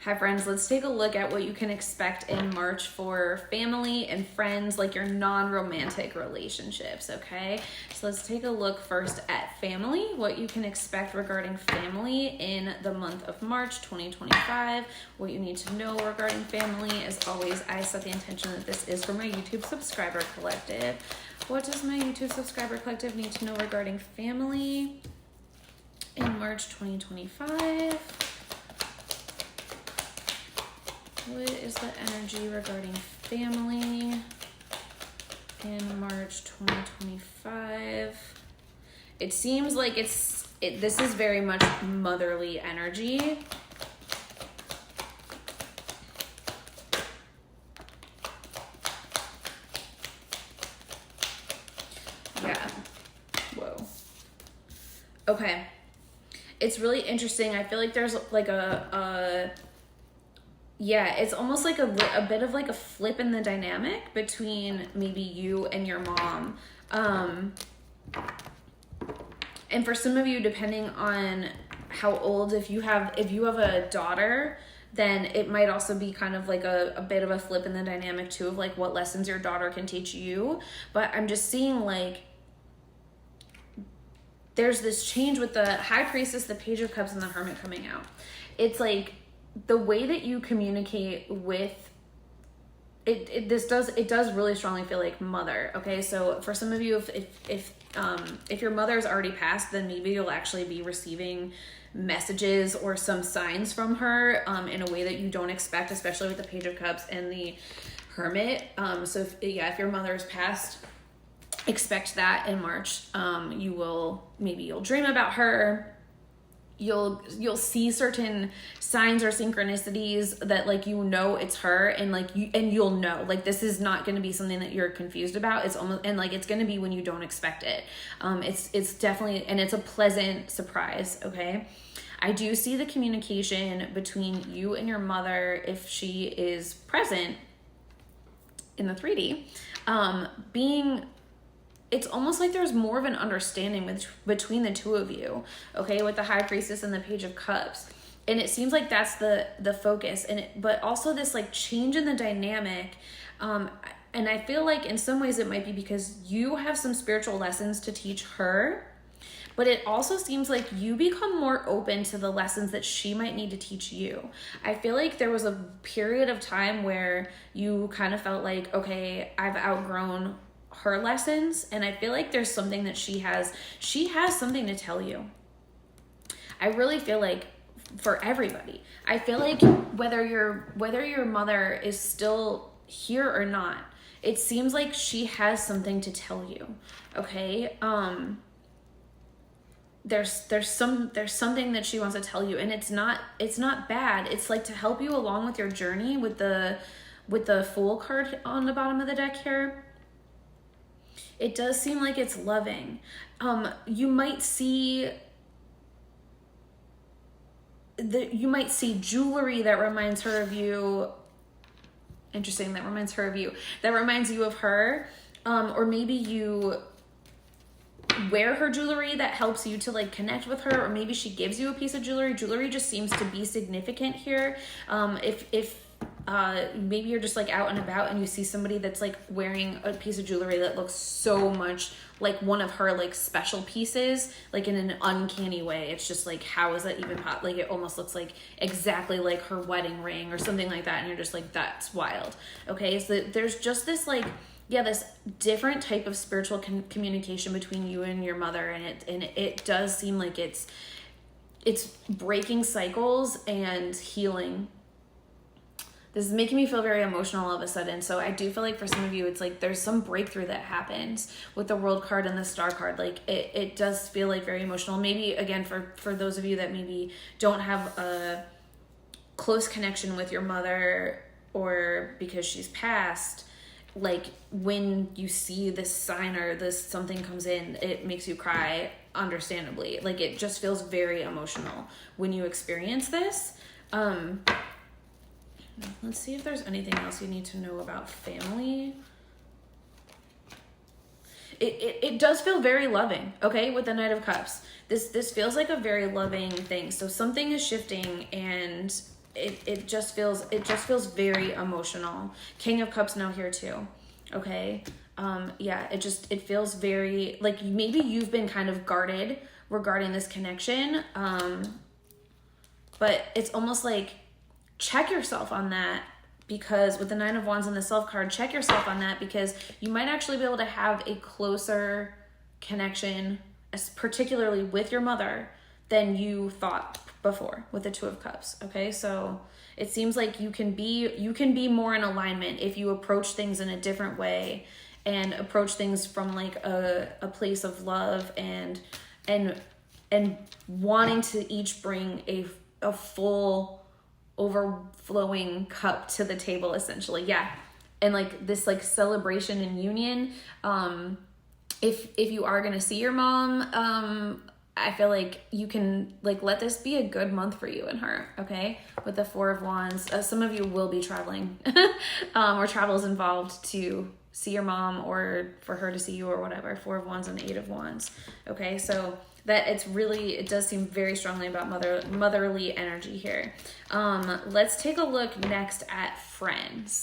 Hi friends, let's take a look at what you can expect in March for family and friends, like your non-romantic relationships, okay? So let's take a look first at family, what you can expect regarding family in the month of March 2025, what you need to know regarding family. As always, I set the intention that this is for my YouTube subscriber collective. What does my YouTube subscriber collective need to know regarding family in March 2025? What is the energy regarding family in March 2025? It seems like this is very much motherly energy. Yeah. Whoa. Okay. It's really interesting. I feel like there's like yeah, it's almost like a bit of like a flip in the dynamic between maybe you and your mom. And for some of you, depending on how old, if you have a daughter, then it might also be kind of like a bit of a flip in the dynamic too, of like what lessons your daughter can teach you. But I'm just seeing like there's this change with the High Priestess, the Page of Cups, and the Hermit coming out. It's like the way that you communicate with it does really strongly feel like mother. Okay, so for some of you, if your mother's already passed, then maybe you'll actually be receiving messages or some signs from her in a way that you don't expect, especially with the Page of Cups and the Hermit. So if your mother's passed, expect that in March. You'll dream about her. You'll see certain signs or synchronicities that like it's her, and you'll know like this is not going to be something that you're confused about. It's almost, and like it's going to be when you don't expect it. It's definitely, and it's a pleasant surprise. Okay, I do see the communication between you and your mother, if she is present in the 3D, being. It's almost like there's more of an understanding between the two of you, okay, with the High Priestess and the Page of Cups. And it seems like that's the focus. But also this like change in the dynamic. And I feel like in some ways it might be because you have some spiritual lessons to teach her, but it also seems like you become more open to the lessons that she might need to teach you. I feel like there was a period of time where you kind of felt like, okay, I've outgrown her lessons, and I feel like there's something that she has something to tell you. I really feel like for everybody, I feel like whether your mother is still here or not, it seems like she has something to tell you. Okay, there's something that she wants to tell you, and it's not bad. It's like to help you along with your journey with the Fool card on the bottom of the deck here. It does seem like it's loving. You might see jewelry that reminds her of you. Interesting, that reminds her of you. That reminds you of her. Or maybe you wear her jewelry that helps you to like connect with her, or maybe she gives you a piece of jewelry. Jewelry just seems to be significant here. If maybe you're just like out and about and you see somebody that's like wearing a piece of jewelry that looks so much like one of her like special pieces, like in an uncanny way. It's just like, how is that even possible? Like it almost looks like exactly like her wedding ring or something like that, and you're just like, that's wild. Okay, so there's just this like, yeah, this different type of spiritual communication between you and your mother, and it does seem like it's breaking cycles and healing. This is making me feel very emotional all of a sudden. So I do feel like for some of you, it's like there's some breakthrough that happens with the World card and the Star card. Like it does feel like very emotional. Maybe again, for those of you that maybe don't have a close connection with your mother, or because she's passed, like when you see this sign or this something comes in, it makes you cry, understandably. Like it just feels very emotional when you experience this. Let's see if there's anything else you need to know about family. It does feel very loving, okay, with the Knight of Cups. This feels like a very loving thing. So something is shifting, and it just feels very emotional. King of Cups now here too. Okay. Yeah, it feels very like maybe you've been kind of guarded regarding this connection. But it's almost like check yourself on that, because with the Nine of Wands and the Self card, check yourself on that, because you might actually be able to have a closer connection, particularly with your mother, than you thought before with the Two of Cups. Okay, so it seems like you can be more in alignment if you approach things in a different way and approach things from like a place of love and wanting to each bring a full overflowing cup to the table, essentially. Yeah. And like this like celebration and union. If you are going to see your mom, I feel like you can like let this be a good month for you and her. Okay. With the Four of Wands, some of you will be traveling, or travel is involved to see your mom or for her to see you or whatever. Four of Wands and Eight of Wands. Okay. So that it does seem very strongly about motherly energy here. Let's take a look next at friends.